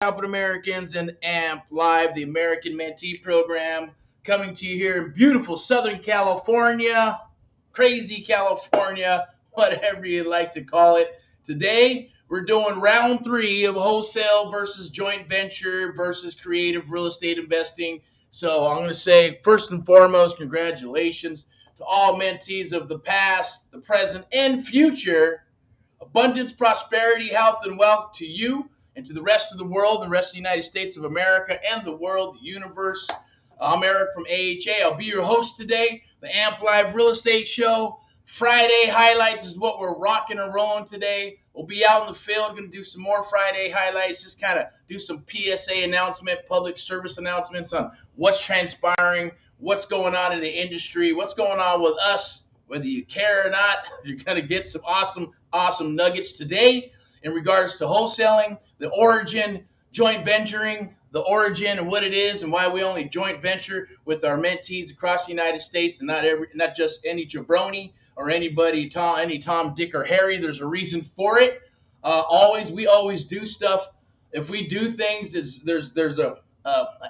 Helping Americans and AMP Live, the American Mentee program, coming to you here in beautiful Southern California, crazy California, whatever you'd like to call it. Today, we're doing round three of wholesale versus joint venture versus creative real estate investing. So I'm going to say, first and foremost, congratulations to all mentees of the past, the present, and future. Abundance, prosperity, health, and wealth to you and to the rest of the world, the rest of the United States of America and the world, the universe. I'm Eric from AHA. I'll be your host today. The AMP Live Real Estate Show. Friday highlights is what we're rocking and rolling today. We'll be out in the field, going to do some more Friday highlights, just kind of do some PSA announcement, public service announcements on what's transpiring, what's going on in the industry, what's going on with us. Whether you care or not, you're going to get some awesome nuggets today in regards to wholesaling, the origin, joint venturing, the origin and what it is and why we only joint venture with our mentees across the United States and not just any jabroni or anybody, any Tom, Dick, or Harry. There's a reason for it. We always do stuff. If we do things, there's a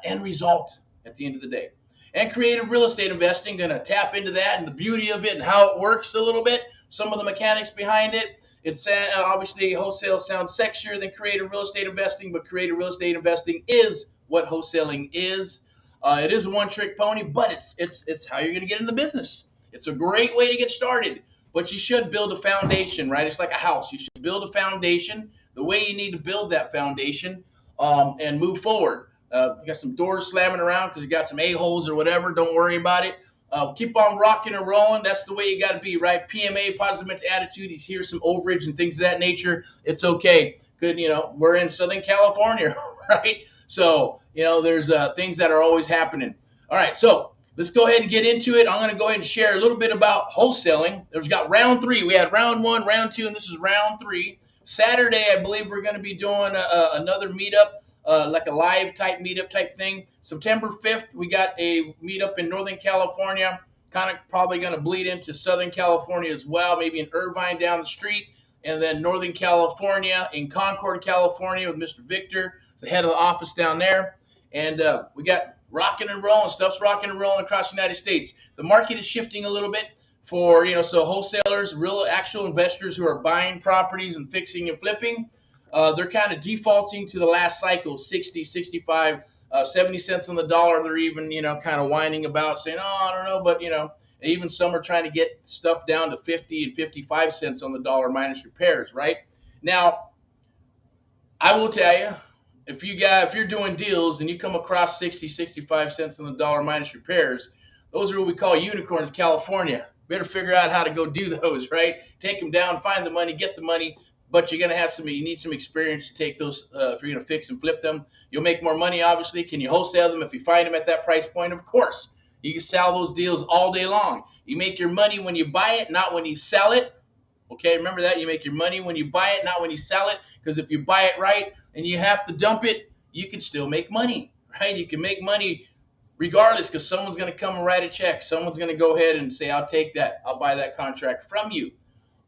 end result at the end of the day. And creative real estate investing, going to tap into that and the beauty of it and how it works a little bit, some of the mechanics behind it. It's obviously wholesale sounds sexier than creative real estate investing, but creative real estate investing is what wholesaling is. It is a one-trick pony, but it's how you're going to get in the business. It's a great way to get started, but you should build a foundation, right? It's like a house. You should build a foundation the way you need to build that foundation and move forward. You got some doors slamming around because you got some a-holes or whatever. Don't worry about it. Keep on rocking and rolling. That's the way you got to be, right? PMA, positive mental attitude. You hear some overage and things of that nature. It's okay. Good, we're in Southern California, right? So, there's things that are always happening. All right, so let's go ahead and get into it. I'm going to go ahead and share a little bit about wholesaling. We've got round three. We had round one, round two, and this is round three. Saturday, I believe we're going to be doing another meetup. Like a live type meetup type thing. September 5th, we got a meetup in Northern California, kind of probably going to bleed into Southern California as well, maybe in Irvine down the street, and then Northern California in Concord, California with Mr. Victor, the head of the office down there. And we got rocking and rolling, stuff's rocking and rolling across the United States. The market is shifting a little bit for, so wholesalers, real actual investors who are buying properties and fixing and flipping. They're kind of defaulting to the last cycle, 60, 65, 70 cents on the dollar. They're even, kind of whining about saying, oh, I don't know. But, even some are trying to get stuff down to 50 and 55 cents on the dollar minus repairs, right? Now, I will tell you, if you're doing deals and you come across 60, 65 cents on the dollar minus repairs, those are what we call unicorns, California. Better figure out how to go do those, right? Take them down, find the money, get the money. But you're going to have you need some experience to take those, if you're going to fix and flip them. You'll make more money, obviously. Can you wholesale them if you find them at that price point? Of course. You can sell those deals all day long. You make your money when you buy it, not when you sell it. Okay, remember that. You make your money when you buy it, not when you sell it. Because if you buy it right and you have to dump it, you can still make money, right? You can make money regardless because someone's going to come and write a check. Someone's going to go ahead and say, I'll take that. I'll buy that contract from you.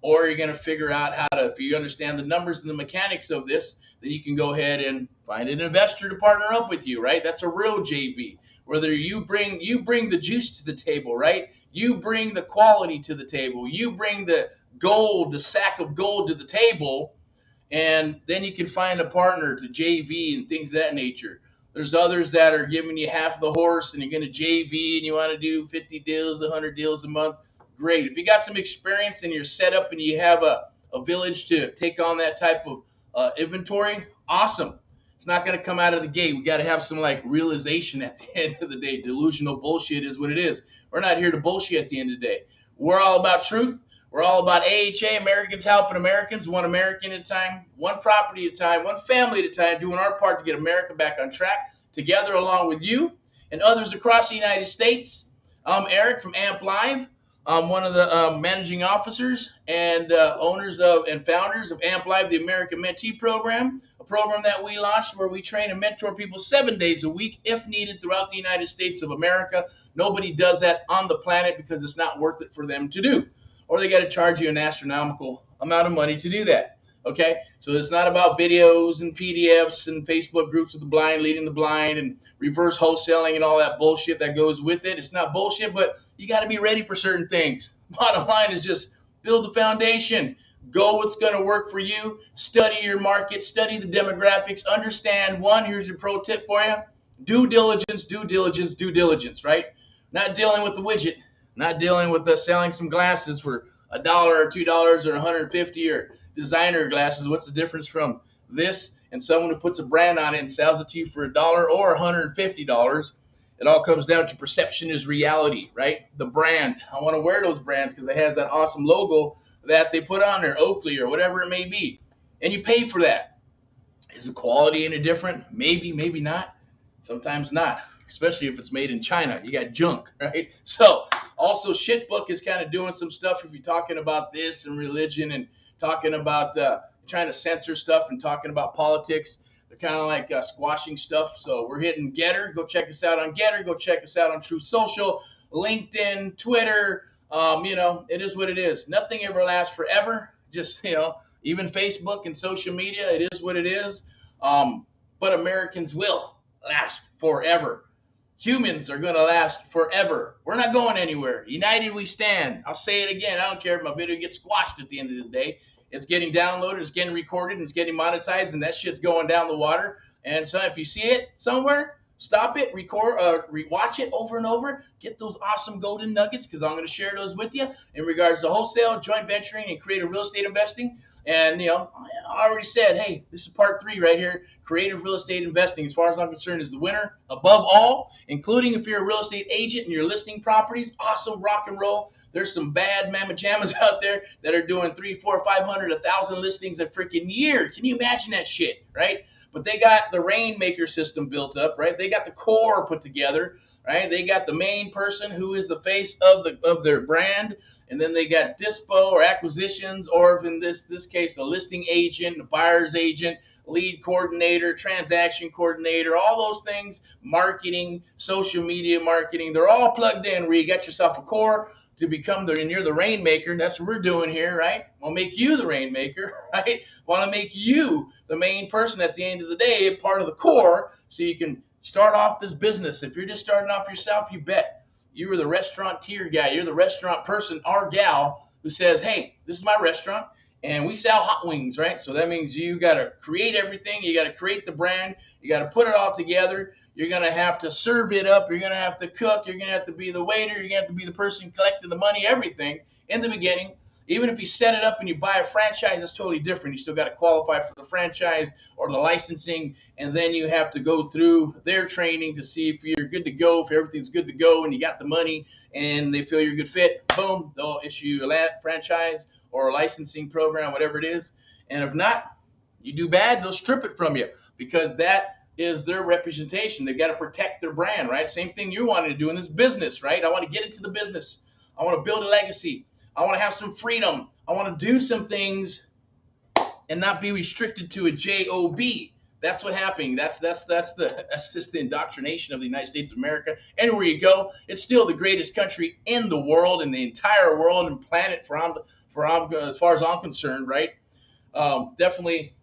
Or you're going to figure out how to, if you understand the numbers and the mechanics of this, then you can go ahead and find an investor to partner up with you, right? That's a real JV. Whether you bring the juice to the table, right? You bring the quality to the table. You bring the gold, the sack of gold to the table, and then you can find a partner to JV and things of that nature. There's others that are giving you half the horse and you're going to JV and you want to do 50 deals, 100 deals a month. Great. If you got some experience and you're set up and you have a village to take on that type of inventory, awesome. It's not going to come out of the gate. We got to have some realization at the end of the day. Delusional bullshit is what it is. We're not here to bullshit at the end of the day. We're all about truth. We're all about AHA, Americans helping Americans, one American at a time, one property at a time, one family at a time, doing our part to get America back on track together along with you and others across the United States. I'm Eric from AMP Live. I'm one of the managing officers and owners of and founders of AMP Live, the American Mentee program, a program that we launched where we train and mentor people 7 days a week if needed throughout the United States of America. Nobody does that on the planet because it's not worth it for them to do, or they got to charge you an astronomical amount of money to do that. Okay, so it's not about videos and PDFs and Facebook groups with the blind leading the blind and reverse wholesaling and all that bullshit that goes with it. It's not bullshit, but you got to be ready for certain things. Bottom line is just build the foundation. Go what's going to work for you. Study your market, study the demographics, understand one. Here's your pro tip for you: due diligence, due diligence, due diligence, right? Not dealing with the widget, not dealing with selling some glasses for $1 or $2 or 150 or designer glasses. What's the difference from this and someone who puts a brand on it and sells it to you for $1 or $150? It all comes down to perception is reality, right? The brand. I want to wear those brands because it has that awesome logo that they put on there, Oakley or whatever it may be. And you pay for that. Is the quality any different? Maybe, maybe not. Sometimes not, especially if it's made in China. You got junk, right? So also Shitbook is kind of doing some stuff if you're talking about this and religion and talking about trying to censor stuff and talking about politics. They're kind of like squashing stuff. So we're hitting Getter. Go check us out on Getter. Go check us out on True Social, LinkedIn, Twitter. It is what it is. Nothing ever lasts forever. Just, even Facebook and social media, it is what it is. But Americans will last forever. Humans are going to last forever. We're not going anywhere. United we stand. I'll say it again. I don't care if my video gets squashed at the end of the day. It's getting downloaded, it's getting recorded, and it's getting monetized, and that shit's going down the water. And so if you see it somewhere, stop it, record, rewatch it over and over. Get those awesome golden nuggets because I'm going to share those with you in regards to wholesale, joint venturing, and creative real estate investing. And, I already said, hey, this is part 3 right here. Creative real estate investing, as far as I'm concerned, is the winner above all, including if you're a real estate agent and you're listing properties. Awesome rock and roll. There's some bad mamma jammas out there that are doing 300, 400, 500, 1,000 listings a freaking year. Can you imagine that shit, right? But they got the rainmaker system built up, right? They got the core put together, right? They got the main person who is the face of their brand, and then they got dispo or acquisitions, or if in this case, the listing agent, the buyer's agent, lead coordinator, transaction coordinator, all those things, marketing, social media marketing, they're all plugged in where you got yourself a core to become and you're the rainmaker, and that's what we're doing here, right? We'll make you the rainmaker, right? Want to make you the main person at the end of the day, part of the core, so you can start off this business. If you're just starting off yourself, you bet. You were the restaurateur guy. You're the restaurant person or gal who says, hey, this is my restaurant, and we sell hot wings, right? So that means you got to create everything. You got to create the brand. You got to put it all together. You're going to have to serve it up. You're going to have to cook. You're going to have to be the waiter. You're going to have to be the person collecting the money, everything in the beginning. Even if you set it up and you buy a franchise, that's totally different. You still got to qualify for the franchise or the licensing, and then you have to go through their training to see if you're good to go, if everything's good to go, and you got the money, and they feel you're a good fit. Boom, they'll issue you a franchise or a licensing program, whatever it is. And if not, you do bad, they'll strip it from you because that is their representation. They've got to protect their brand, right? Same thing you wanted to do in this business, right? I want to get into the business. I want to build a legacy. I want to have some freedom. I want to do some things and not be restricted to a job. That's what happened. That's just the indoctrination of the United States of America. Anywhere you go, it's still the greatest country in the world, in the entire world and planet, as far as I'm concerned, right? Definitely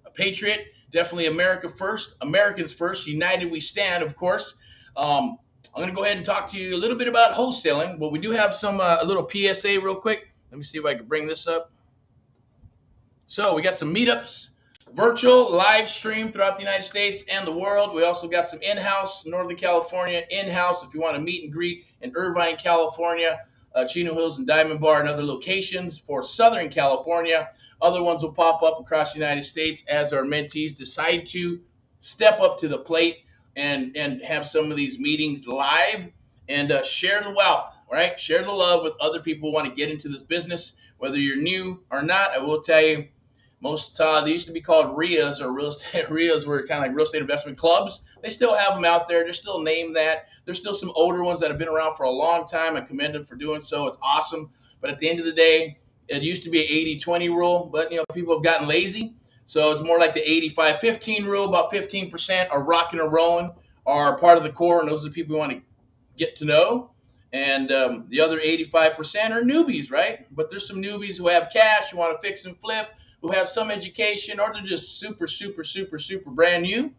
a patriot. Definitely America first, Americans first, united we stand, of course. I'm going to go ahead and talk to you a little bit about wholesaling, but we do have a little PSA real quick. Let me see if I can bring this up. So we got some meetups, virtual, live stream throughout the United States and the world. We also got some in-house, Northern California, in-house if you want to meet and greet in Irvine, California, Chino Hills and Diamond Bar and other locations for Southern California. Other ones will pop up across the United States as our mentees decide to step up to the plate and have some of these meetings live and share the wealth, right? Share the love with other people who want to get into this business. Whether you're new or not, I will tell you, most they used to be called RIAs or real estate. RIAs were kind of like real estate investment clubs. They still have them out there. They're still named that. There's still some older ones that have been around for a long time. I commend them for doing so. It's awesome. But at the end of the day, it used to be an 80-20 rule, but people have gotten lazy. So it's more like the 85-15 rule. About 15% are rocking and rolling, are part of the core, and those are the people we want to get to know. And the other 85% are newbies, right? But there's some newbies who have cash, who want to fix and flip, who have some education, or they're just super, super, super, super brand new.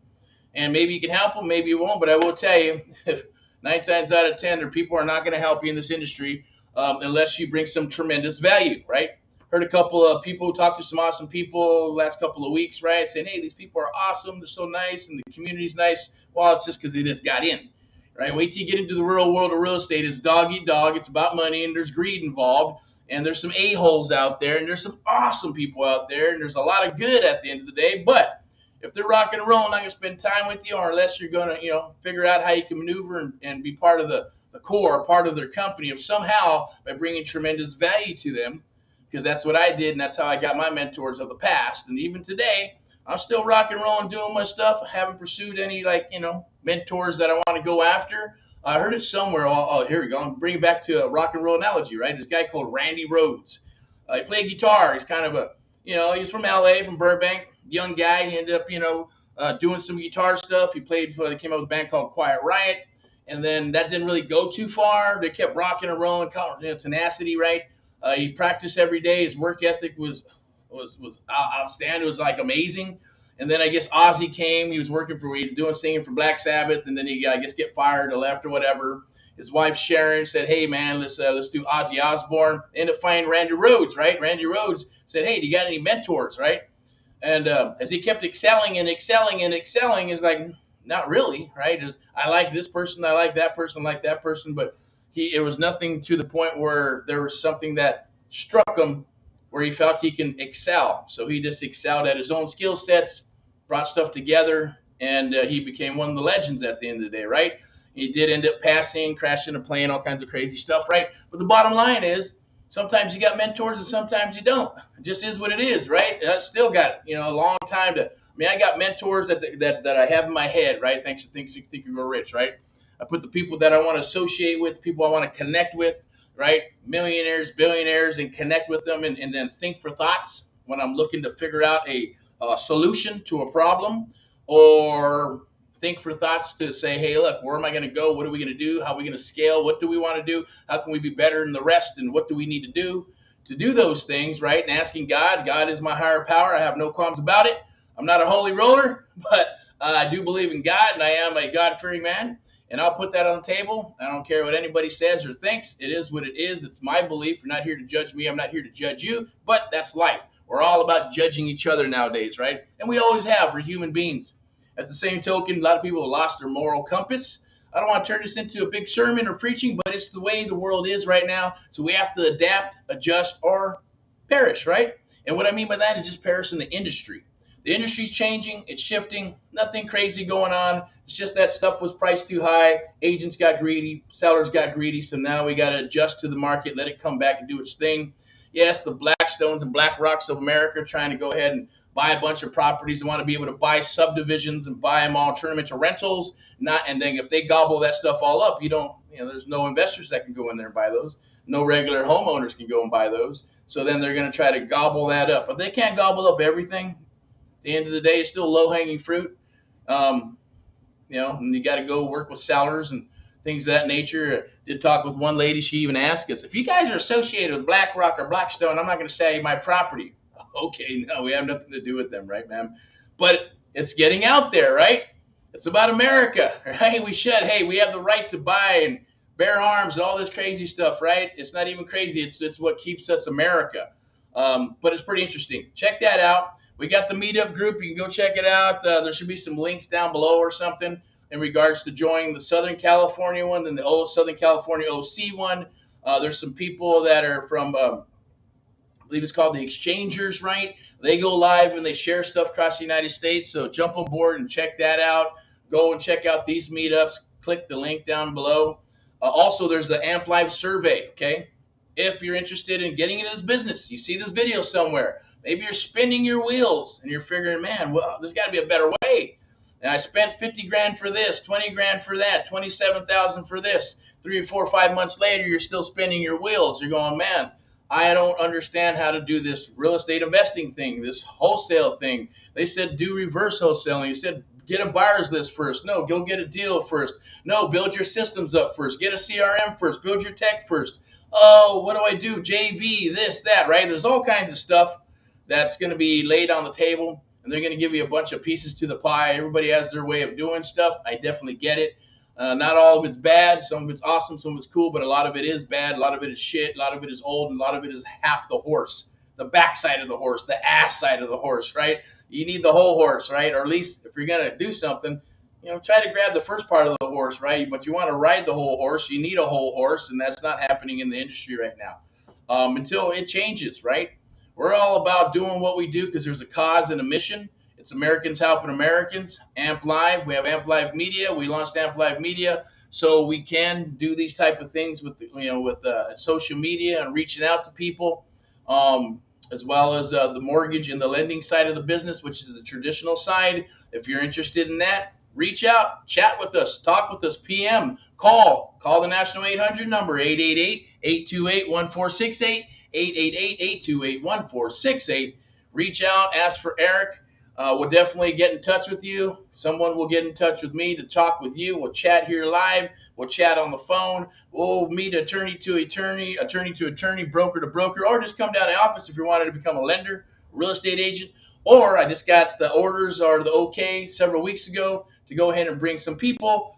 And maybe you can help them, maybe you won't. But I will tell you, if 9 times out of 10, there people are not going to help you in this industry unless you bring some tremendous value, right? Heard a couple of people talk to some awesome people the last couple of weeks, right? Saying, hey, these people are awesome. They're so nice, and the community's nice. Well, it's just because they just got in, right? Wait till you get into the real world of real estate. It's dog eat dog. It's about money, and there's greed involved. And there's some a-holes out there, and there's some awesome people out there, and there's a lot of good at the end of the day. But if they're rock and roll, not going to spend time with you, or unless you're going to, figure out how you can maneuver and be part of the core, part of their company, of somehow by bringing tremendous value to them, because that's what I did, and that's how I got my mentors of the past. And even today, I'm still rock and rolling, doing my stuff. I haven't pursued any mentors that I want to go after. I heard it somewhere. Oh, here we go. I'm bringing it back to a rock and roll analogy, right? This guy called Randy Rhoads. He played guitar. He's kind of he's from LA, from Burbank. Young guy. He ended up, doing some guitar stuff. He played they came up with a band called Quiet Riot. And then that didn't really go too far. They kept rocking and rolling, tenacity, right? He practiced every day. His work ethic was outstanding. It was like amazing. And then I guess Ozzy came. He was singing for Black Sabbath, and then he get fired or left or whatever. His wife Sharon said, "Hey man, let's do Ozzy Osbourne." Ended up finding Randy Rhoads, right? Randy Rhoads said, "Hey, do you got any mentors, right?" And as he kept excelling and excelling and excelling, is like, not really, right? I like this person, I like that person, but it was nothing to the point where there was something that struck him where he felt he can excel. So he just excelled at his own skill sets, brought stuff together, and he became one of the legends at the end of the day, right? He did end up passing, crashing a plane, all kinds of crazy stuff, right? But the bottom line is, sometimes you got mentors and sometimes you don't. It just is what it is, right? And I still got, a long time I got mentors that I have in my head, right? Thanks to think you were rich, right? I put the people that I want to associate with, people I want to connect with, right? Millionaires, billionaires, and connect with them, and then think for thoughts when I'm looking to figure out a solution to a problem, or think for thoughts to say, hey, look, where am I going to go? What are we going to do? How are we going to scale? What do we want to do? How can we be better than the rest? And what do we need to do those things, right? And asking God. God is my higher power. I have no qualms about it. I'm not a holy roller, but I do believe in God, and I am a God-fearing man. And I'll put that on the table. I don't care what anybody says or thinks. It is what it is. It's my belief. You're not here to judge me. I'm not here to judge you. But that's life. We're all about judging each other nowadays, right? And we always have. We're human beings. At the same token, a lot of people have lost their moral compass. I don't want to turn this into a big sermon or preaching, but it's the way the world is right now. So we have to adapt, adjust, or perish, right? And what I mean by that is just perish in the industry. The industry's changing, it's shifting, nothing crazy going on. It's just that stuff was priced too high. Agents got greedy, sellers got greedy, so now we got to adjust to the market, let it come back and do its thing. Yes, the Blackstones and BlackRocks of America are trying to go ahead and buy a bunch of properties. They want to be able to buy subdivisions and buy them all, turn them into rentals. And then if they gobble that stuff all up, there's no investors that can go in there and buy those. No regular homeowners can go and buy those. So then they're going to try to gobble that up. But they can't gobble up everything. At the end of the day, it's still low-hanging fruit. And you got to go work with sellers and things of that nature. I did talk with one lady. She even asked us, if you guys are associated with BlackRock or Blackstone, I'm not going to sell you my property. Okay, no, we have nothing to do with them, right, ma'am? But it's getting out there, right? It's about America, right? We have the right to buy and bear arms and all this crazy stuff, right? It's not even crazy. It's what keeps us America. But it's pretty interesting. Check that out. We got the meetup group. You can go check it out. There should be some links down below or something in regards to joining the Southern California one, then the Southern California OC one. There's some people that are from, I believe it's called the Exchangers, right? They go live and they share stuff across the United States. So jump on board and check that out. Go and check out these meetups. Click the link down below. Also, there's the AMP Live survey, okay? If you're interested in getting into this business, you see this video somewhere. Maybe you're spinning your wheels and you're figuring, man, well, there's got to be a better way. And I spent 50 grand for this, 20 grand for that, 27,000 for this. 3 or 4 or 5 months later, you're still spinning your wheels. You're going, man, I don't understand how to do this real estate investing thing, this wholesale thing. They said do reverse wholesaling. They said get a buyer's list first. No, go get a deal first. No, build your systems up first. Get a CRM first. Build your tech first. Oh, what do I do? JV, this, that, right? There's all kinds of stuff. that's going to be laid on the table, and they're going to give you a bunch of pieces to the pie. Everybody has their way of doing stuff. I definitely get it. Not all of it's bad. Some of it's awesome. Some of it's cool, but a lot of it is bad. A lot of it is shit. A lot of it is old, and a lot of it is half the horse, the backside of the horse, the ass side of the horse, right? You need the whole horse, right? Or at least if you're going to do something, try to grab the first part of the horse, right? But you want to ride the whole horse. You need a whole horse, and that's not happening in the industry right now until it changes, right? We're all about doing what we do because there's a cause and a mission. It's Americans helping Americans. AMP Live. We have AMP Live Media. We launched AMP Live Media so we can do these type of things with social media and reaching out to people, as well as the mortgage and the lending side of the business, which is the traditional side. If you're interested in that, reach out, chat with us, talk with us, PM, call the National 800 number, 888-828-1468, 888-828-1468. Reach out, ask for Erick. We'll definitely get in touch with you. Someone will get in touch with me to talk with you. We'll chat here live. We'll chat on the phone. We'll meet attorney to attorney, broker to broker, or just come down to the office if you wanted to become a lender, real estate agent. Or I just got the orders or the okay several weeks ago to go ahead and bring some people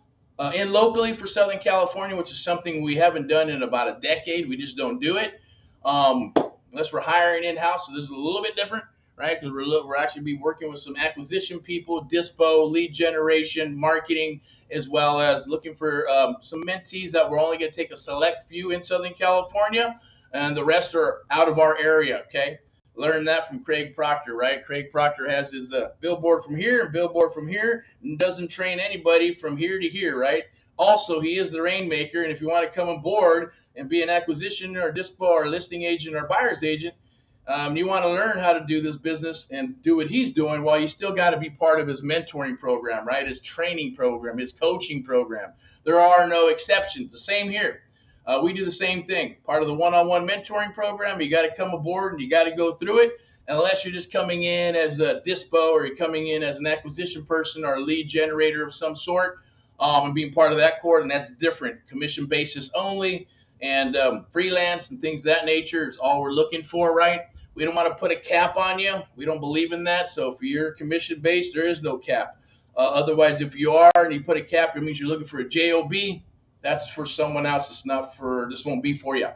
in locally for Southern California, which is something we haven't done in about a decade. We just don't do it unless we're hiring in-house. So this is a little bit different, right? Because we're actually be working with some acquisition people, dispo, lead generation, marketing, as well as looking for some mentees that we're only going to take a select few in Southern California, and the rest are out of our area, okay? Learned that from Craig Proctor, right? Craig Proctor has his billboard from here and billboard from here and doesn't train anybody from here to here, right? Also, he is the rainmaker, and if you want to come aboard and be an acquisition or dispo or listing agent or buyer's agent, you want to learn how to do this business and do what he's doing while you still got to be part of his mentoring program, right? His training program, his coaching program. There are no exceptions. The same here. We do the same thing. Part of the one-on-one mentoring program, you got to come aboard and you got to go through it. Unless you're just coming in as a dispo or you're coming in as an acquisition person or a lead generator of some sort and being part of that court, and that's different. Commission basis only and freelance and things of that nature is all we're looking for, right? We don't want to put a cap on you. We don't believe in that. So if you're commission-based, there is no cap. Otherwise, if you are and you put a cap, it means you're looking for a JOB. That's for someone else. It's not for, this won't be for you.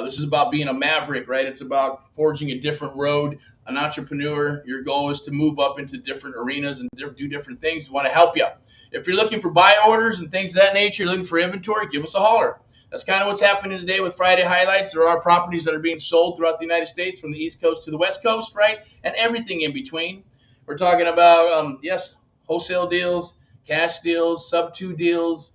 This is about being a maverick, right? It's about forging a different road. An entrepreneur, your goal is to move up into different arenas and do different things. We want to help you. If you're looking for buy orders and things of that nature, you're looking for inventory, give us a holler. That's kind of what's happening today with Friday Highlights. There are properties that are being sold throughout the United States from the East Coast to the West Coast, right? And everything in between. We're talking about, yes, wholesale deals, cash deals, sub-2 deals,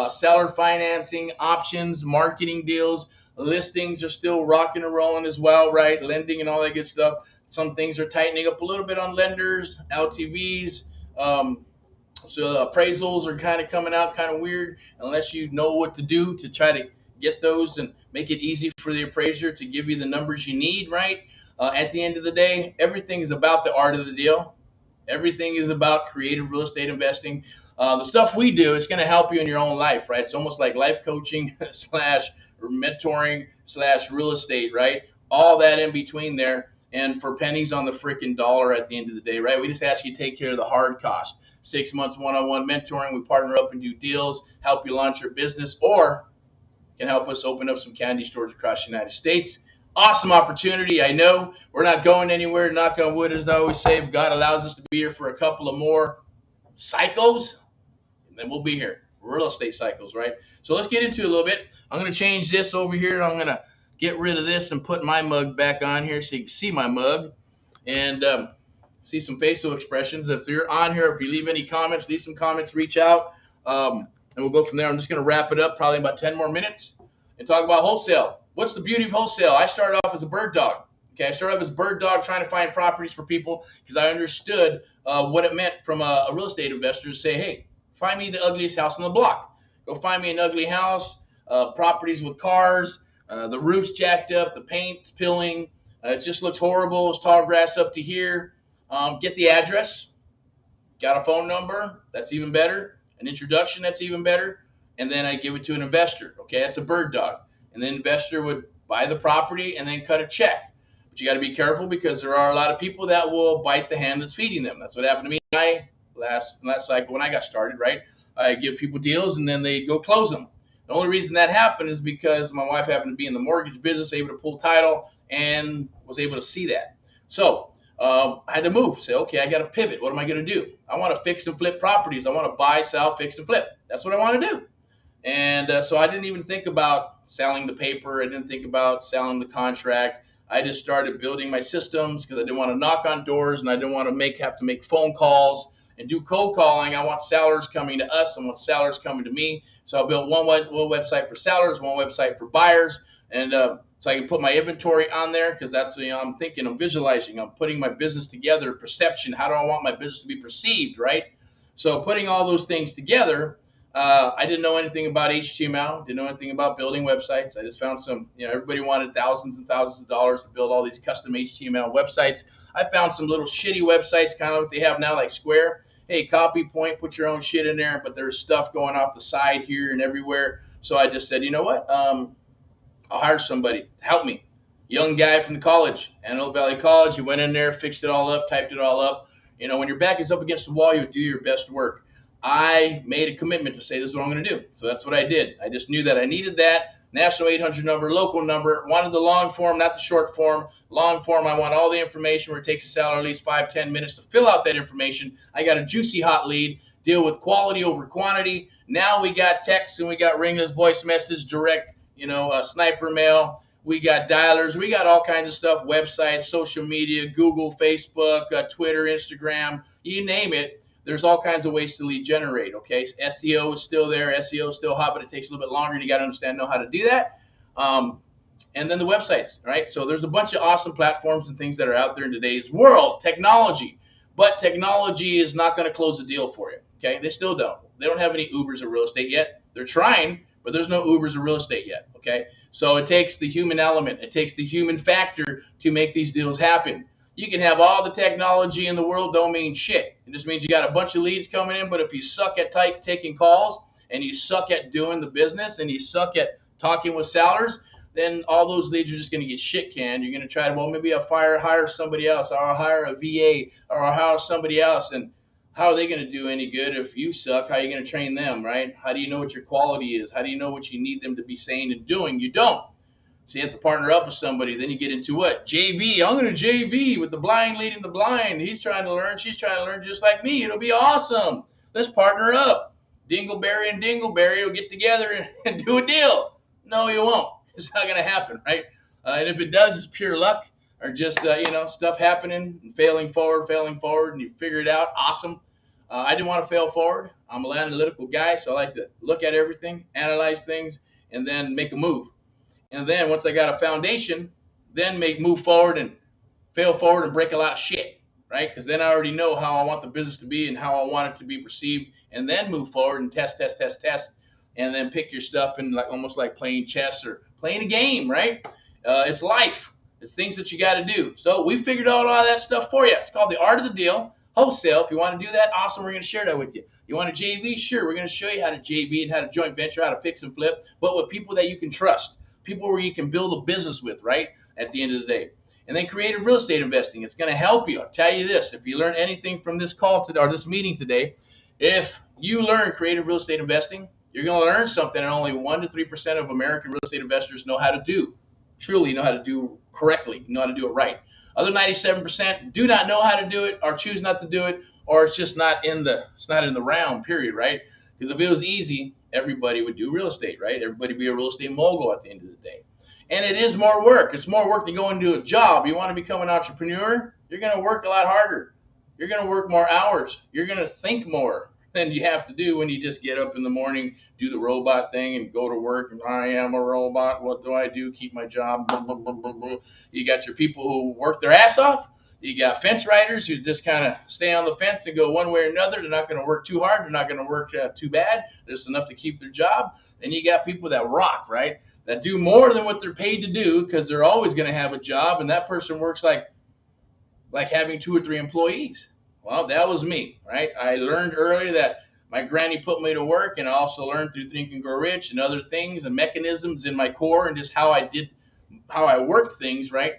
seller financing, options, marketing deals. Listings are still rocking and rolling as well, right? Lending and all that good stuff. Some things are tightening up a little bit on lenders, LTVs. So appraisals are kind of coming out kind of weird unless you know what to do to try to get those and make it easy for the appraiser to give you the numbers you need, right? At the end of the day, everything is about the art of the deal. Everything is about creative real estate investing. The stuff we do is going to help you in your own life, right? It's almost like life coaching slash mentoring slash real estate, right? All that in between there. And for pennies on the freaking dollar at the end of the day, right? We just ask you to take care of the hard cost. 6 months one-on-one mentoring. We partner up and do deals, help you launch your business, or can help us open up some candy stores across the United States. Awesome opportunity. I know we're not going anywhere. Knock on wood, as I always say. If God allows us to be here for a couple of more cycles, then we'll be here. Real estate cycles, right? So let's get into it a little bit. I'm going to change this over here. I'm going to get rid of this and put my mug back on here so you can see my mug and see some facial expressions. If you're on here, if you leave any comments, leave some comments, reach out, and we'll go from there. I'm just going to wrap it up probably in about 10 more minutes and talk about wholesale. What's the beauty of wholesale? I started off as a bird dog. Okay, I started off as a bird dog trying to find properties for people because I understood what it meant from a real estate investor to say, hey, find me the ugliest house on the block. Go find me an ugly house, properties with cars, the roof's jacked up, the paint's peeling, it just looks horrible. It's tall grass up to here. Get the address, got a phone number, that's even better, an introduction, that's even better, and then I give it to an investor. Okay, that's a bird dog. And the investor would buy the property and then cut a check. But you got to be careful because there are a lot of people that will bite the hand that's feeding them. That's what happened to me last cycle when I got started, right? I give people deals and then they go close them. The only reason that happened is because my wife happened to be in the mortgage business, able to pull title, and was able to see that. So I had to move. Say, okay, I got to pivot. What am I going to do? I want to fix and flip properties. I want to buy, sell, fix, and flip. That's what I want to do. And so I didn't even think about selling the paper. I didn't think about selling the contract. I just started building my systems because I didn't want to knock on doors and I didn't want to have to make phone calls and do cold calling. I want sellers coming to us. I want sellers coming to me. So I built one website for sellers, one website for buyers, and so I can put my inventory on there because that's I'm thinking, I'm visualizing, I'm putting my business together, perception. How do I want my business to be perceived, right? So putting all those things together. I didn't know anything about HTML, didn't know anything about building websites. I just found some, everybody wanted thousands and thousands of dollars to build all these custom HTML websites. I found some little shitty websites, kind of what they have now, like Square. Hey, copy point, put your own shit in there, but there's stuff going off the side here and everywhere. So I just said, you know what? I'll hire somebody to help me. Young guy from the college, Antelope Valley College. He went in there, fixed it all up, typed it all up. When your back is up against the wall, you do your best work. I made a commitment to say this is what I'm going to do. So that's what I did. I just knew that I needed that. National 800 number, local number, wanted the long form, not the short form. Long form, I want all the information where it takes a seller at least 5-10 minutes to fill out that information. I got a juicy hot lead, deal with quality over quantity. Now we got text and we got ringless voice message, direct, sniper mail. We got dialers. We got all kinds of stuff, websites, social media, Google, Facebook, Twitter, Instagram, you name it. There's all kinds of ways to lead generate, okay? So SEO is still there. SEO is still hot, but it takes a little bit longer. You got to understand, know how to do that. And then the websites, right? So there's a bunch of awesome platforms and things that are out there in today's world, technology. But technology is not going to close the deal for you, okay? They still don't. They don't have any Ubers of real estate yet. They're trying, but there's no Ubers of real estate yet, okay? So it takes the human element. It takes the human factor to make these deals happen. You can have all the technology in the world, don't mean shit. It just means you got a bunch of leads coming in, but if you suck at taking calls and you suck at doing the business and you suck at talking with sellers, then all those leads are just going to get shit canned. You're going to try to, well, maybe I'll hire somebody else, or I'll hire a VA, or I'll hire somebody else. And how are they going to do any good if you suck? How are you going to train them, right? How do you know what your quality is? How do you know what you need them to be saying and doing? You don't. So you have to partner up with somebody. Then you get into what? JV. I'm going to JV with the blind leading the blind. He's trying to learn. She's trying to learn just like me. It'll be awesome. Let's partner up. Dingleberry and Dingleberry will get together and do a deal. No, you won't. It's not going to happen, right? And if it does, it's pure luck or just, stuff happening and failing forward, and you figure it out. Awesome. I didn't want to fail forward. I'm an analytical guy, so I like to look at everything, analyze things, and then make a move. And then once I got a foundation, then move forward and fail forward and break a lot of shit, right? Because then I already know how I want the business to be and how I want it to be perceived, and then move forward and test, and then pick your stuff and almost like playing chess or playing a game, right? It's life. It's things that you got to do. So we figured out all that stuff for you. It's called the Art of the Deal. Wholesale. If you want to do that, awesome. We're going to share that with you. You want a JV? Sure. We're going to show you how to JV and how to joint venture, how to fix and flip, but with people that you can trust. People where you can build a business with, right, at the end of the day. And then creative real estate investing. It's going to help you. I'll tell you this. If you learn anything from this call today or this meeting today, if you learn creative real estate investing, you're going to learn something that only 1 to 3% of American real estate investors know how to do. Truly know how to do correctly, know how to do it right. Other 97% do not know how to do it or choose not to do it, or it's just not in the round, period, right? Because if it was easy, everybody would do real estate, right? Everybody would be a real estate mogul at the end of the day. And it is more work. It's more work than going to a job. You want to become an entrepreneur? You're going to work a lot harder. You're going to work more hours. You're going to think more than you have to do when you just get up in the morning, do the robot thing, and go to work. And I am a robot. What do I do? Keep my job. Blah, blah, blah, blah, blah. You got your people who work their ass off. You got fence riders who just kind of stay on the fence and go one way or another. They're not going to work too hard. They're not going to work too bad. Just enough to keep their job. Then you got people that rock, right? That do more than what they're paid to do because they're always going to have a job. And that person works like having 2 or 3 employees. Well, that was me, right? I learned early that my granny put me to work, and I also learned through Think and Grow Rich and other things and mechanisms in my core and just how I worked things, right?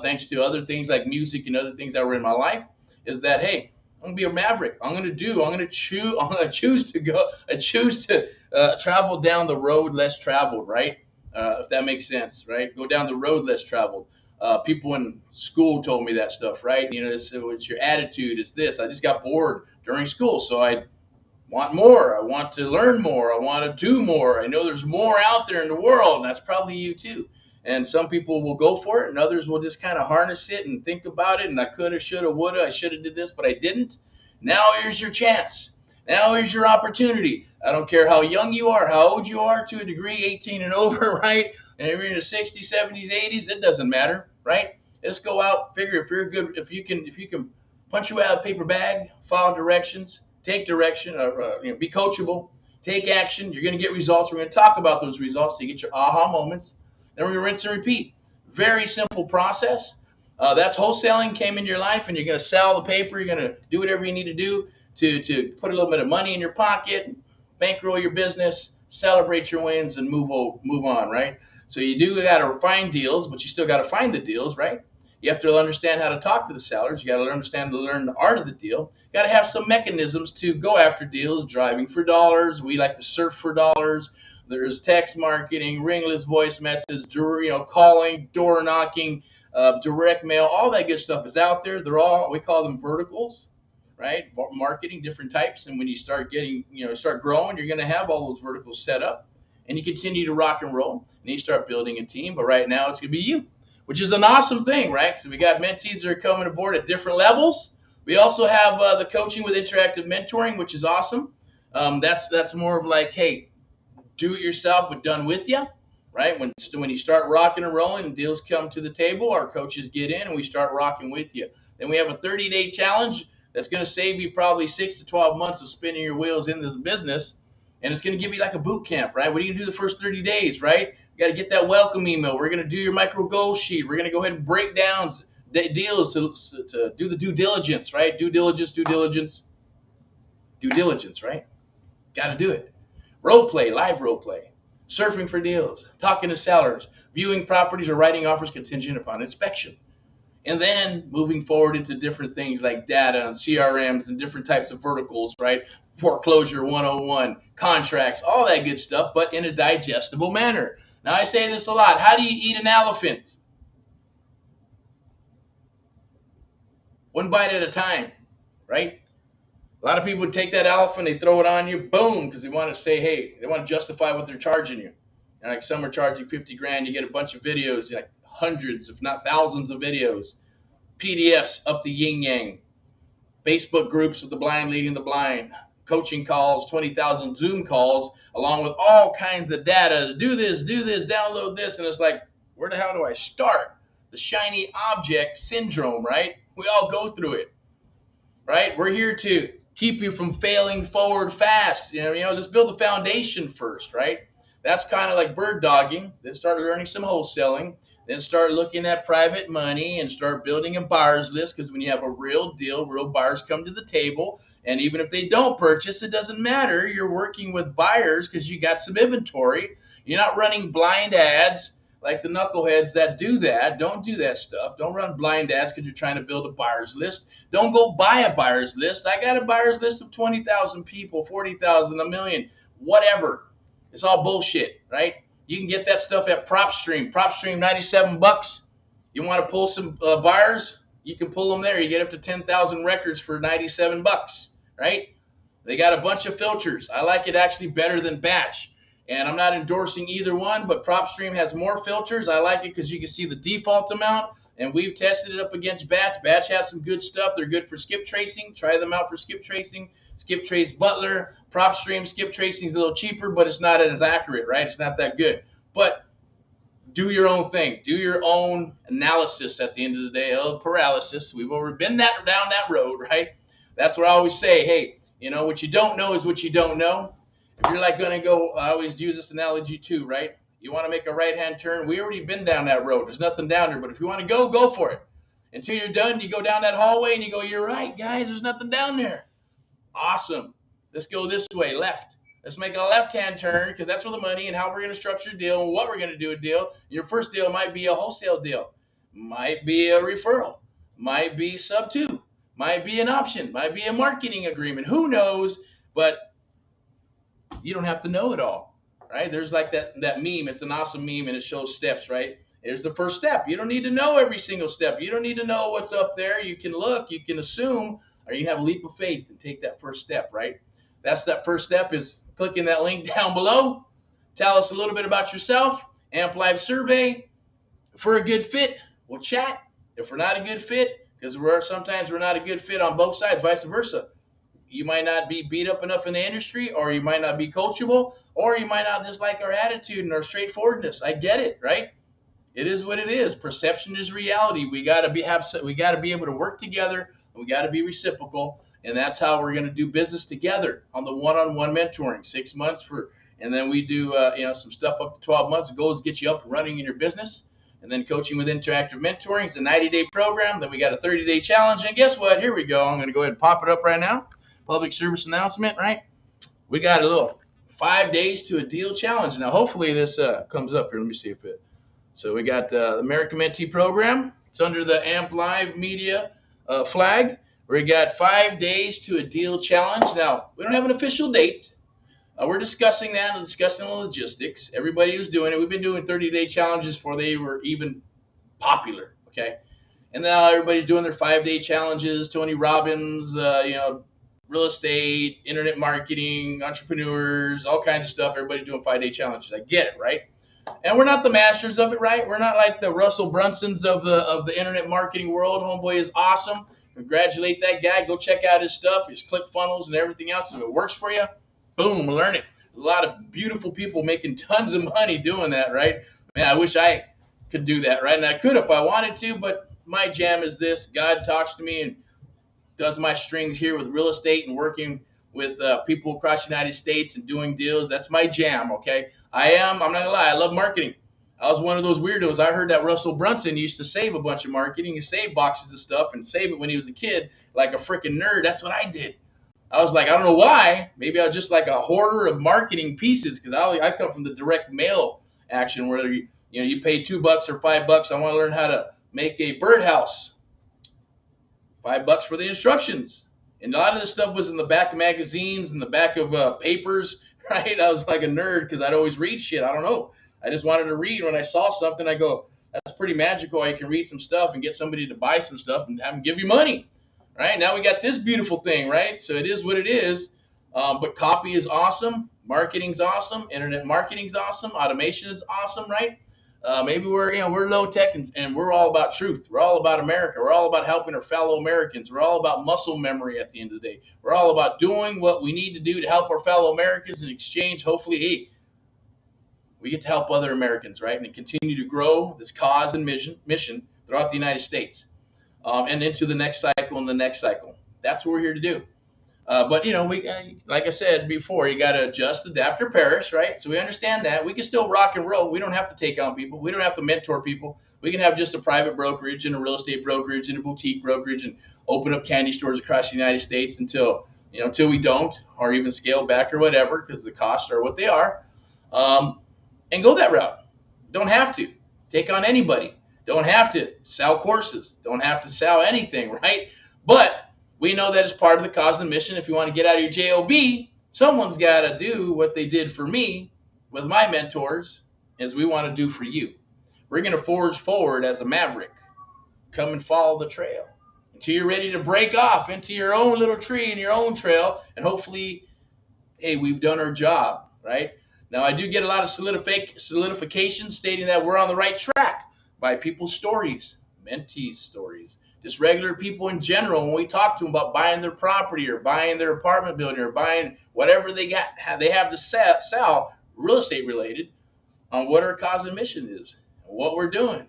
thanks to other things like music and other things that were in my life, is that, hey, I'm gonna be a maverick. I'm gonna choose to go. I choose to travel down the road less traveled, right? If that makes sense, right? Go down the road less traveled. People in school told me that stuff, right? You know, it's your attitude. It's this. I just got bored during school, so I want more. I want to learn more. I want to do more. I know there's more out there in the world, and that's probably you too. And some people will go for it, and others will just kind of harness it and think about it. And I coulda, shoulda, woulda. I shoulda did this, but I didn't. Now here's your chance. Now here's your opportunity. I don't care how young you are, how old you are, to a degree, 18 and over, right? And if you're in the 60s, 70s, 80s, it doesn't matter, right? Let's go out, figure if you're good, if you can punch you out of a paper bag, follow directions, take direction, be coachable, take action. You're going to get results. We're going to talk about those results so you get your aha moments. Then we're going to rinse and repeat. Very simple process. That's wholesaling came into your life, and you're going to sell the paper. You're going to do whatever you need to do to put a little bit of money in your pocket, bankroll your business, celebrate your wins, and move on, right? So you do got to find deals, but you still got to find the deals, right? You have to understand how to talk to the sellers. You got to learn the art of the deal. You got to have some mechanisms to go after deals, driving for dollars. We like to surf for dollars. There's text marketing, ringless voice message, calling, door knocking, direct mail. All that good stuff is out there. They're all, we call them verticals, right? Marketing, different types. And when you start start growing, you're going to have all those verticals set up, and you continue to rock and roll, and you start building a team. But right now, it's going to be you, which is an awesome thing, right? So we got mentees that are coming aboard at different levels. We also have the coaching with interactive mentoring, which is awesome. That's more of like, hey, do it yourself, but done with you, right? When you start rocking and rolling and deals come to the table, our coaches get in and we start rocking with you. Then we have a 30-day challenge that's going to save you probably 6 to 12 months of spinning your wheels in this business. And it's going to give you like a boot camp, right? What are you going to do the first 30 days, right? You got to get that welcome email. We're going to do your micro goal sheet. We're going to go ahead and break down deals to do the due diligence, right? Due diligence, right? Got to do it. Role play, live role play, surfing for deals, talking to sellers, viewing properties or writing offers contingent upon inspection. And then moving forward into different things like data and CRMs and different types of verticals, right? Foreclosure 101, contracts, all that good stuff, but in a digestible manner. Now, I say this a lot. How do you eat an elephant? One bite at a time, right? A lot of people would take that elephant, they throw it on you, boom, because they want to say, hey, they want to justify what they're charging you. And like some are charging 50 grand, you get a bunch of videos, like hundreds, if not thousands of videos, PDFs up the yin yang, Facebook groups with the blind leading the blind, coaching calls, 20,000 Zoom calls, along with all kinds of data. Do this, download this. And it's like, where the hell do I start? The shiny object syndrome, right? We all go through it, right? We're here to keep you from failing forward fast. Just build the foundation first, right? That's kind of like bird dogging. Then start learning some wholesaling. Then start looking at private money and start building a buyer's list, because when you have a real deal, real buyers come to the table. And even if they don't purchase, it doesn't matter. You're working with buyers because you got some inventory. You're not running blind ads like the knuckleheads that do that. Don't do that stuff. Don't run blind ads because you're trying to build a buyer's list. Don't go buy a buyer's list. I got a buyer's list of 20,000 people, 40,000, a million, whatever. It's all bullshit, right? You can get that stuff at PropStream. PropStream, $97. You want to pull some buyers? You can pull them there. You get up to 10,000 records for $97, right? They got a bunch of filters. I like it actually better than Batch. And I'm not endorsing either one, but PropStream has more filters. I like it because you can see the default amount, and we've tested it up against Batch. Batch has some good stuff. They're good for skip tracing. Try them out for skip tracing. Skip Trace Butler, PropStream skip tracing is a little cheaper, but it's not as accurate, right? It's not that good. But do your own thing. Do your own analysis at the end of the day of paralysis. We've already been down that road, right? That's what I always say. Hey, what you don't know is what you don't know. If you're like going to go, I always use this analogy too, right? You want to make a right-hand turn. We already been down that road. There's nothing down there. But if you want to go for it. Until you're done, you go down that hallway and you go, you're right, guys. There's nothing down there. Awesome. Let's go this way, left. Let's make a left-hand turn because that's where the money and how we're going to structure a deal and what we're going to do a deal. Your first deal might be a wholesale deal. might be a referral, might be sub two, might be an option, might be a marketing agreement. Who knows? But you don't have to know it all, right? There's like that meme. It's an awesome meme, and it shows steps, right? Here's the first step. You don't need to know every single step. You don't need to know what's up there. You can look, you can assume, or you can have a leap of faith and take that first step, right? That first step is clicking that link down below. Tell us a little bit about yourself. Amp Live survey. If we're a good fit, we'll chat. If we're not a good fit, because sometimes we're not a good fit on both sides, vice versa. You might not be beat up enough in the industry, or you might not be coachable, or you might not just like our attitude and our straightforwardness. I get it, right? It is what it is. Perception is reality. We gotta be able to work together, and we gotta be reciprocal, and that's how we're gonna do business together on the one-on-one mentoring. 6 months and then we do some stuff up to 12 months. The goal is to get you up and running in your business, and then coaching with interactive mentoring is a 90-day program. Then we got a 30-day challenge, and guess what? Here we go. I'm gonna go ahead and pop it up right now. Public service announcement, right? We got a little 5 days to a deal challenge. Now, hopefully this comes up here. Let me see if it. So we got the American Mentee program. It's under the Amp Live Media flag. We got 5 days to a deal challenge. Now, we don't have an official date. We're discussing that and discussing the logistics. Everybody who's doing it, we've been doing 30-day challenges before they were even popular, okay? And now everybody's doing their 5-day challenges. Tony Robbins, real estate, internet marketing, entrepreneurs, all kinds of stuff. Everybody's doing 5-day challenges. I get it, right? And we're not the masters of it, right? We're not like the Russell Brunsons of the internet marketing world. Homeboy is awesome. Congratulate that guy. Go check out his stuff, his ClickFunnels and everything else. If it works for you, boom, learn it. A lot of beautiful people making tons of money doing that, right? Man, I wish I could do that, right? And I could if I wanted to, but my jam is this. God talks to me and does my strings here with real estate and working with people across the United States and doing deals. That's my jam, okay? I'm not gonna lie, I love marketing. I was one of those weirdos. I heard that Russell Brunson used to save a bunch of marketing. He saved boxes of stuff and save it when he was a kid like a freaking nerd. That's what I did. I was like, I don't know why. Maybe I was just like a hoarder of marketing pieces, because I come from the direct mail action where you pay $2 or $5. I want to learn how to make a birdhouse. $5 for the instructions. And a lot of this stuff was in the back of magazines, in the back of papers, right? I was like a nerd because I'd always read shit. I don't know. I just wanted to read. When I saw something, I go, that's pretty magical. I can read some stuff and get somebody to buy some stuff and have them give you money, right? Now we got this beautiful thing, right? So it is what it is. But copy is awesome. Marketing's awesome. Internet marketing's awesome. Automation is awesome, right? Maybe we're low tech and we're all about truth. We're all about America. We're all about helping our fellow Americans. We're all about muscle memory at the end of the day. We're all about doing what we need to do to help our fellow Americans in exchange. Hopefully, we get to help other Americans, right? And continue to grow this cause and mission throughout the United States and into the next cycle and the next cycle. That's what we're here to do. But we like I said before, you got to adjust, adapt, or perish, right? So we understand that we can still rock and roll. We don't have to take on people. We don't have to mentor people. We can have just a private brokerage and a real estate brokerage and a boutique brokerage and open up candy stores across the United States until we don't, or even scale back or whatever, because the costs are what they are, and go that route. Don't have to take on anybody. Don't have to sell courses. Don't have to sell anything, right? But we know that as part of the cause and mission. If you want to get out of your JOB, someone's got to do what they did for me with my mentors, as we want to do for you. We're going to forge forward as a maverick. Come and follow the trail until you're ready to break off into your own little tree and your own trail. And hopefully, hey, we've done our job, right? Now, I do get a lot of solidification stating that we're on the right track by people's stories, mentees' stories. Just regular people in general, when we talk to them about buying their property or buying their apartment building or buying whatever they have to sell real estate related, on what our cause and mission is and what we're doing.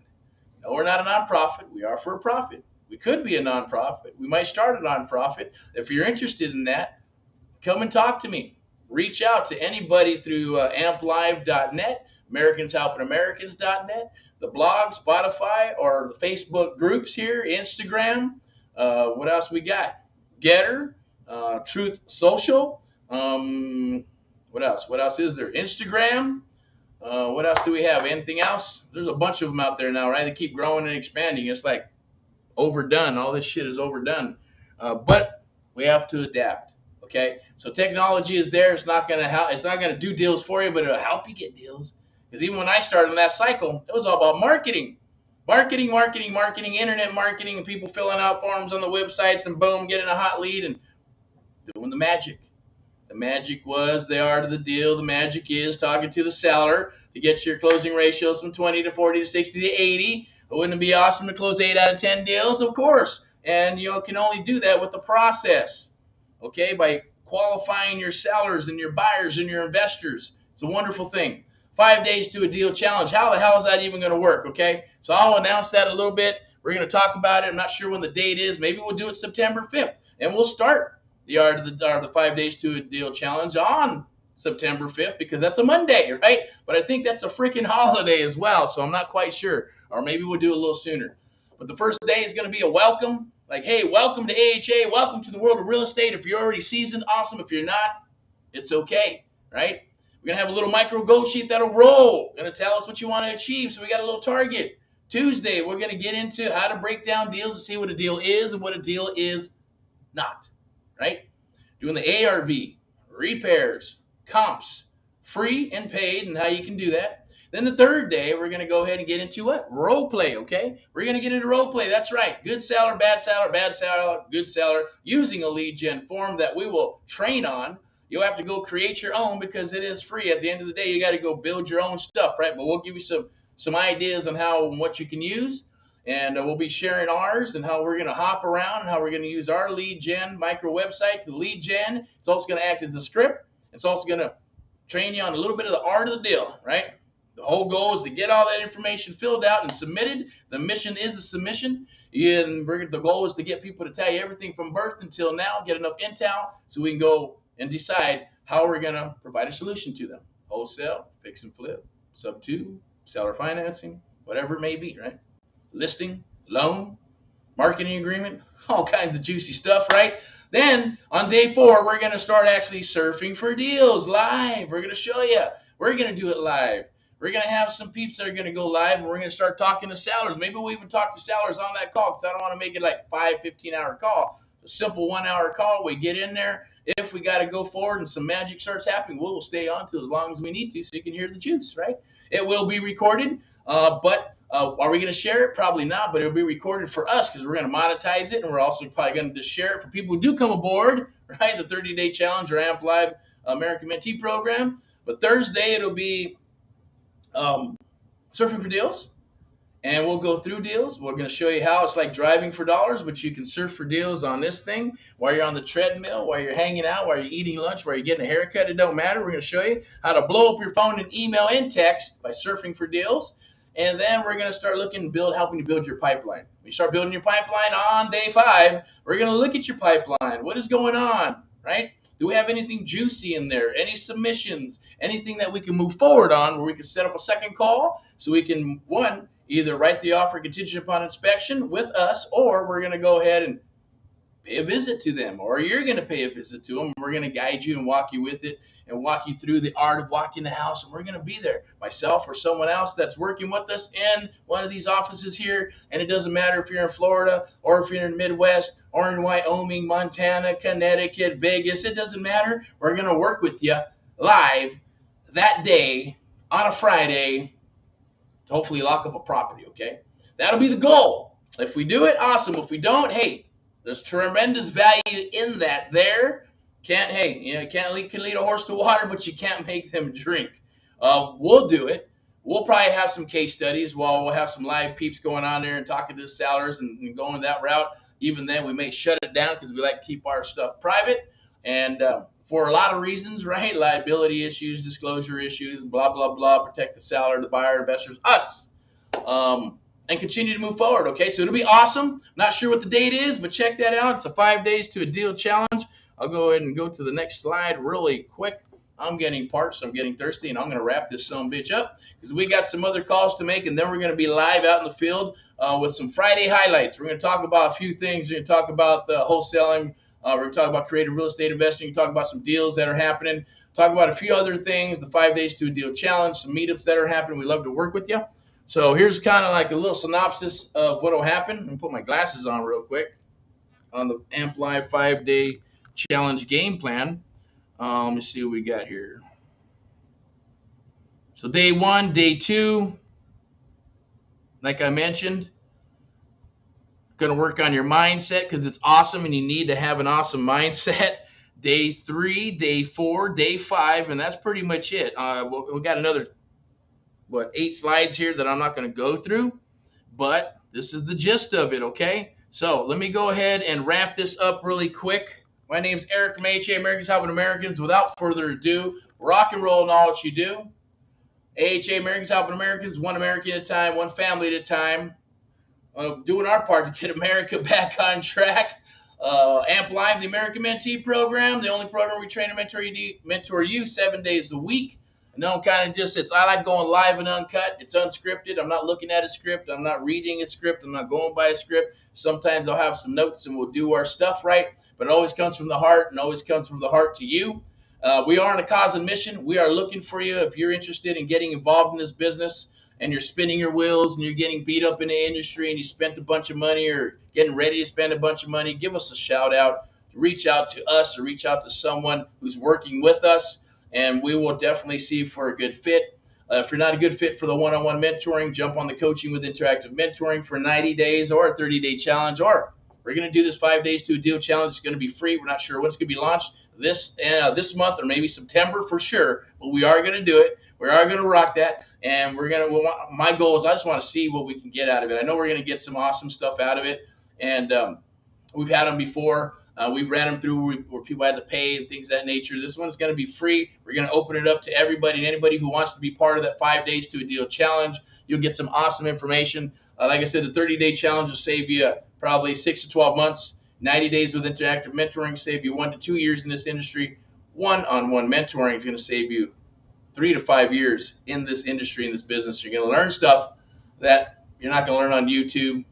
No, we're not a nonprofit. We are for a profit. We could be a nonprofit. We might start a nonprofit. If you're interested in that, come and talk to me. Reach out to anybody through amplive.net, AmericansHelpingAmericans.net, the blog, Spotify, or the Facebook groups here, Instagram. What else we got? Getter, Truth Social. What else? What else is there? Instagram. What else do we have? Anything else? There's a bunch of them out there now, right? They keep growing and expanding. It's like overdone. All this shit is overdone. But we have to adapt. Okay. So technology is there. It's not gonna help. It's not gonna do deals for you, but it'll help you get deals. Because even when I started in that cycle, it was all about marketing. Marketing, marketing, marketing, internet marketing, and people filling out forms on the websites and boom, getting a hot lead and doing the magic. The magic was the art of the deal. The magic is talking to the seller to get your closing ratios from 20 to 40 to 60 to 80. Wouldn't it be awesome to close 8 out of 10 deals? Of course. And you can only do that with the process, okay, by qualifying your sellers and your buyers and your investors. It's a wonderful thing. 5 days to a deal challenge. How the hell is that even going to work, okay? So I'll announce that a little bit. We're going to talk about it. I'm not sure when the date is. Maybe we'll do it September 5th, and we'll start the art of the 5 days to a deal challenge on September 5th because that's a Monday, right? But I think that's a freaking holiday as well, so I'm not quite sure. Or maybe we'll do it a little sooner. But the first day is going to be a welcome. Like, hey, welcome to AHA. Welcome to the world of real estate. If you're already seasoned, awesome. If you're not, it's okay, right? We're going to have a little micro goal sheet that'll roll. Going to tell us what you want to achieve, so we got a little target. Tuesday, we're going to get into how to break down deals to see what a deal is and what a deal is not. Right? Doing the ARV, repairs, comps, free and paid, and how you can do that. Then the third day, we're going to go ahead and get into what? Role play, okay? We're going to get into role play. That's right. Good seller, bad seller, good seller, using a lead gen form that we will train on. You'll have to go create your own because it is free. At the end of the day, you got to go build your own stuff, right? But we'll give you some ideas on how and what you can use. And we'll be sharing ours and how we're going to hop around and how we're going to use our lead gen micro website to lead gen. It's also going to act as a script. It's also going to train you on a little bit of the art of the deal, right? The whole goal is to get all that information filled out and submitted. The mission is a submission. And the goal is to get people to tell you everything from birth until now, get enough intel so we can go and decide how we're going to provide a solution to them. Wholesale, fix and flip, sub 2, seller financing, whatever it may be, right? Listing, loan, marketing agreement, all kinds of juicy stuff, right? Then on day 4, we're going to start actually surfing for deals live. We're going to show you. We're going to do it live. We're going to have some peeps that are going to go live, and we're going to start talking to sellers. Maybe we'll even talk to sellers on that call because I don't want to make it like a 15-hour call. A simple 1-hour call. We get in there. If we got to go forward and some magic starts happening, we'll stay on to as long as we need to so you can hear the juice, right? It will be recorded, but are we going to share it? Probably not, but it'll be recorded for us because we're going to monetize it, and we're also probably going to just share it for people who do come aboard, right? The 30-day challenge or AMP Live American Mentee program. But Thursday, it'll be surfing for deals, and we'll go through deals. We're going to show you how it's like driving for dollars, but you can surf for deals on this thing while you're on the treadmill, while you're hanging out, while you're eating lunch, while you're getting a haircut. It don't matter. We're going to show you how to blow up your phone and email and text by surfing for deals. And then we're going to start looking and helping you build your pipeline. When you start building your pipeline on day 5, we're going to look at your pipeline. What is going on, right? Do we have anything juicy in there? Any submissions? Anything that we can move forward on where we can set up a second call so we can, one, either write the offer contingent upon inspection with us, or we're going to go ahead and pay a visit to them, or you're going to pay a visit to them. We're going to guide you and walk you with it and walk you through the art of walking the house, and we're going to be there, myself or someone else that's working with us in one of these offices here. And it doesn't matter if you're in Florida or if you're in the Midwest or in Wyoming, Montana, Connecticut, Vegas. It doesn't matter. We're going to work with you live that day on a Friday to hopefully lock up a property, okay? That'll be the goal. If we do it, awesome. If we don't, hey, there's tremendous value in that there. Can't lead a horse to water, but you can't make them drink. We'll do it. We'll probably have some case studies while we'll have some live peeps going on there and talking to the sellers and going that route. Even then, we may shut it down because we like to keep our stuff private. And for a lot of reasons, right? Liability issues, disclosure issues, blah, blah, blah. Protect the seller, the buyer, investors, us. And continue to move forward, okay? So it'll be awesome. Not sure what the date is, but check that out. It's a 5 days to a deal challenge. I'll go ahead and go to the next slide really quick. I'm getting parched, I'm getting thirsty, and I'm going to wrap this son bitch up because we got some other calls to make, and then we're going to be live out in the field with some Friday highlights. We're going to talk about a few things. We're going to talk about the wholesaling. We're going to talk about creative real estate investing. Talk about some deals that are happening. talk about a few other things, the 5 days to a deal challenge, some meetups that are happening. We love to work with you. So here's kind of like a little synopsis of what will happen. Let me put my glasses on real quick on the Amp Live 5 day challenge game plan. Let me see what we got here. So day 1, day 2, like I mentioned, going to work on your mindset because it's awesome and you need to have an awesome mindset. Day 3, day 4, day 5, and that's pretty much it. We got another, 8 slides here that I'm not going to go through, but this is the gist of it, okay? So let me go ahead and wrap this up really quick. My name's Erick from AHA, Americans Helping Americans. Without further ado, rock and roll in all that you do. AHA, Americans Helping Americans, one American at a time, one family at a time. Doing our part to get America back on track. Amp Live, the American Mentee program, the only program we train and mentor you 7 days a week. No, kind of just, I like going live and uncut. It's unscripted. I'm not looking at a script. I'm not reading a script. I'm not going by a script. Sometimes I'll have some notes and we'll do our stuff right, but it always comes from the heart and always comes from the heart to you. We are on a cause and mission. We are looking for you if you're interested in getting involved in this business and you're spinning your wheels and you're getting beat up in the industry and you spent a bunch of money or getting ready to spend a bunch of money. Give us a shout out. Reach out to us or reach out to someone who's working with us, and we will definitely see if we're a good fit. If you're not a good fit for the one-on-one mentoring, jump on the Coaching with Interactive Mentoring for 90 days or a 30-day challenge, or we're going to do this 5 days to a deal challenge. It's going to be free. We're not sure when it's going to be launched this month or maybe September for sure, but we are going to do it. We are going to rock that, and my goal is I just want to see what we can get out of it. I know we're going to get some awesome stuff out of it, and we've had them before. We've ran them through where people had to pay and things of that nature. This one's going to be free. We're going to open it up to everybody and anybody who wants to be part of that 5 days to a deal challenge. You'll get some awesome information. Like I said, the 30-day challenge will save you probably 6 to 12 months. 90 days with interactive mentoring save you 1 to 2 years in this industry. One-on-one mentoring is going to save you 3 to 5 years in this industry, in this business. You're going to learn stuff that you're not going to learn on YouTube,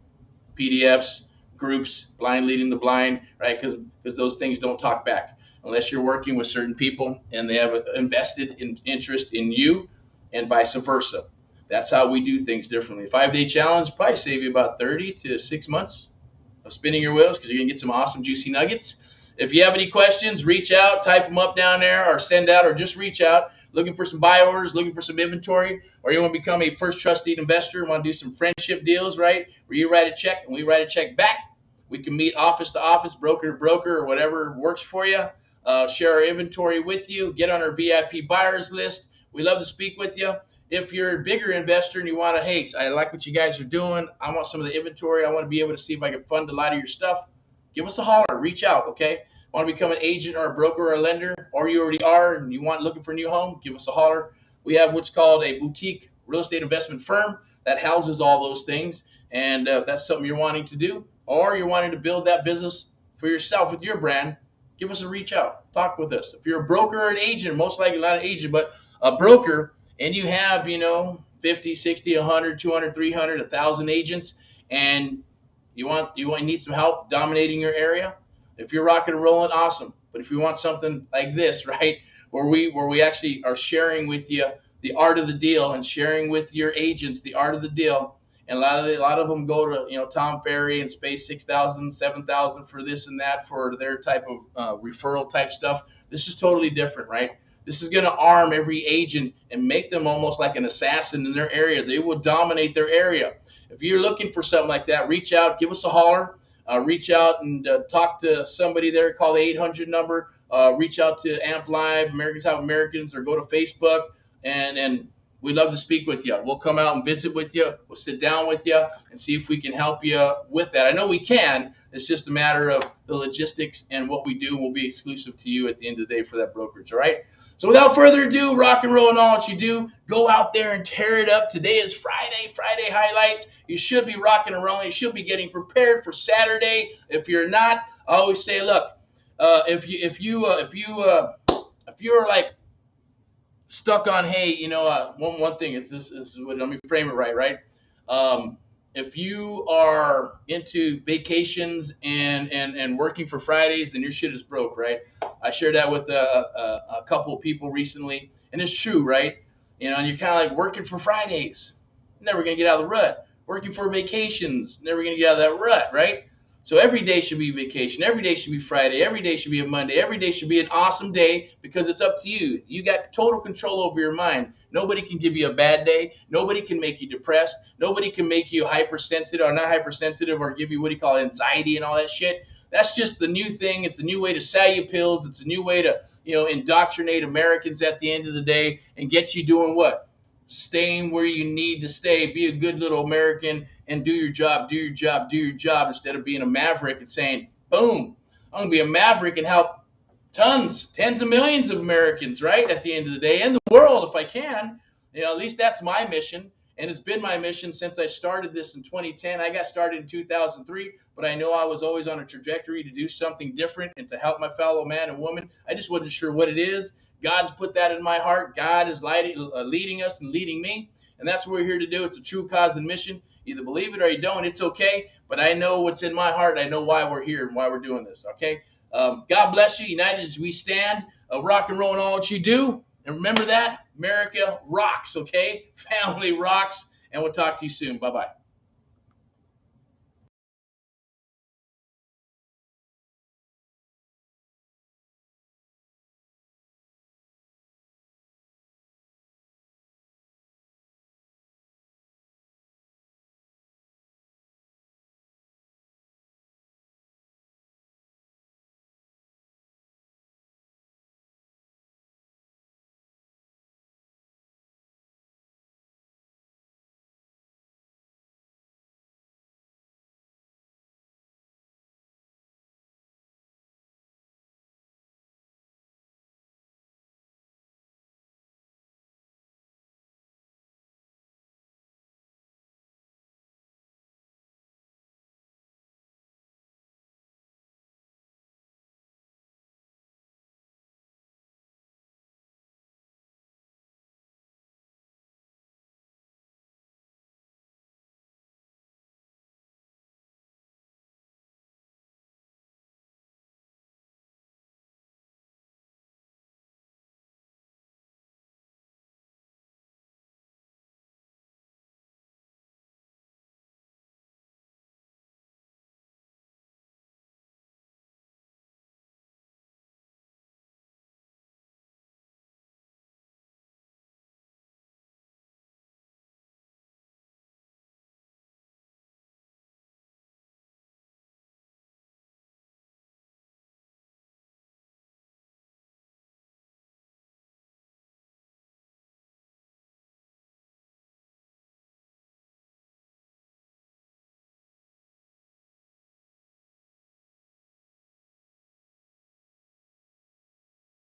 PDFs, groups, blind leading the blind, right? Because those things don't talk back unless you're working with certain people and they have an invested interest in you, and vice versa. That's how we do things differently. 5-day challenge probably save you about 30 to 6 months of spinning your wheels because you're going to get some awesome juicy nuggets. If you have any questions, reach out, type them up down there, or send out, or just reach out. Looking for some buy orders, looking for some inventory, or you want to become a first trusted investor, want to do some friendship deals, right? Where you write a check and we write a check back. We can meet office to office, broker to broker, or whatever works for you. Share our inventory with you. Get on our VIP buyers list. We love to speak with you. If you're a bigger investor and you want to, hey, I like what you guys are doing. I want some of the inventory. I want to be able to see if I can fund a lot of your stuff. Give us a holler. Reach out, okay? Want to become an agent or a broker or a lender, or you already are and you want looking for a new home, give us a holler. We have what's called a boutique real estate investment firm that houses all those things. And if that's something you're wanting to do, or you're wanting to build that business for yourself with your brand, give us a reach out. Talk with us. If you're a broker or an agent, most likely not an agent, but a broker, and you have, 50, 60, 100, 200, 300, 1,000 agents, and you need some help dominating your area, if you're rocking and rolling, awesome. But if you want something like this, right, where we actually are sharing with you the art of the deal and sharing with your agents the art of the deal, and a lot of them go to Tom Ferry and space 6,000, 7,000 for this and that for their type of referral type stuff. This is totally different, right? This is going to arm every agent and make them almost like an assassin in their area. They will dominate their area. If you're looking for something like that, reach out, give us a holler. Reach out and talk to somebody there. Call the 800 number. Reach out to Amp Live, Americans Help Americans, or go to Facebook, and we'd love to speak with you. We'll come out and visit with you. We'll sit down with you and see if we can help you with that. I know we can. It's just a matter of the logistics and what we do will be exclusive to you at the end of the day for that brokerage, all right? So without further ado, rock and roll and all that you do, go out there and tear it up. Today is Friday highlights. You should be rocking and rolling. You should be getting prepared for Saturday. If you're not, I always say, look, if you're like stuck on, hey, one thing is this is what, let me frame it right? if you are into vacations and working for Fridays, then your shit is broke, right? I shared that with a couple of people recently, and it's true, right? And you're kind of like working for Fridays, never gonna get out of the rut. Working for vacations, never gonna get out of that rut, right? So every day should be vacation. Every day should be Friday. Every day should be a Monday. Every day should be an awesome day because it's up to you. You got total control over your mind. Nobody can give you a bad day. Nobody can make you depressed. Nobody can make you hypersensitive or not hypersensitive or give you what do you call it, anxiety and all that shit. That's just the new thing. It's a new way to sell you pills. It's a new way to indoctrinate Americans at the end of the day and get you doing what? Staying where you need to stay. Be a good little American and do your job, do your job, do your job instead of being a maverick and saying, boom, I'm going to be a maverick and help tens of millions of Americans, right? At the end of the day, and the world if I can. At least that's my mission. And it's been my mission since I started this in 2010. I got started in 2003, but I know I was always on a trajectory to do something different and to help my fellow man and woman. I just wasn't sure what it is. God's put that in my heart. God is leading us and leading me. And that's what we're here to do. It's a true cause and mission. Either believe it or you don't. It's okay. But I know what's in my heart. I know why we're here and why we're doing this. Okay. God bless you. United as we stand. Rock and roll in all what you do. And remember that America rocks. Okay. Family rocks. And we'll talk to you soon. Bye-bye.